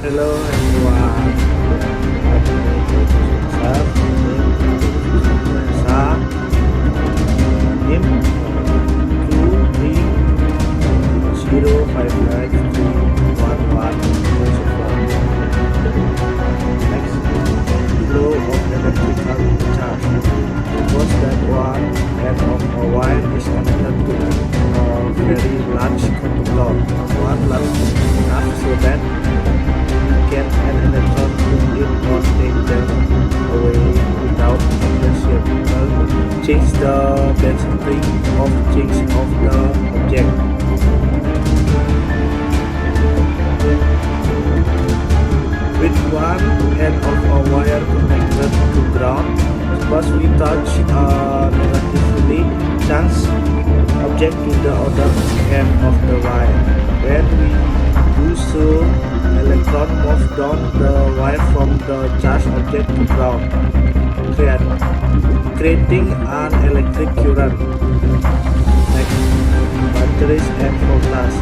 Hello everyone. NIM 2305911. Next, flow of electrical charge. Suppose that one end of a wire is connected to a very large conductor. One large enough so that get an electron put in or take them away without compression. Change the density of change of the object. With one end of a wire connected to ground, suppose we touch a negatively charged object to the other end of the wire. When we do so, electron move down the wire from the charged object to ground, creating an electric current. Next, batteries and voltage.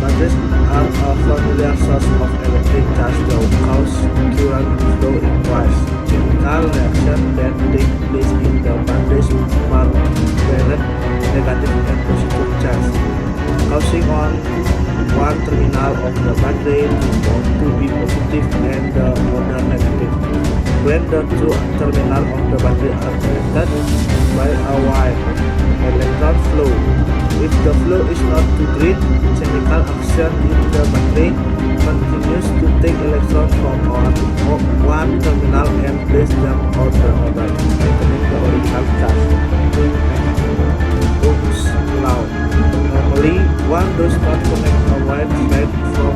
Batteries are a familiar source of electric charge that cause current flow in wires. Chemical reaction that take place in the batteries parallel negative and positive charge, causing one terminal of the battery to be positive and the other negative. When the two terminals of the battery are connected by a wire, electron flow. If the flow is not too great, chemical action in the battery continues to take electrons from one terminal and place them on the other, maintaining the original charge. Ohm's law. Normally, one does not connect a wire straight from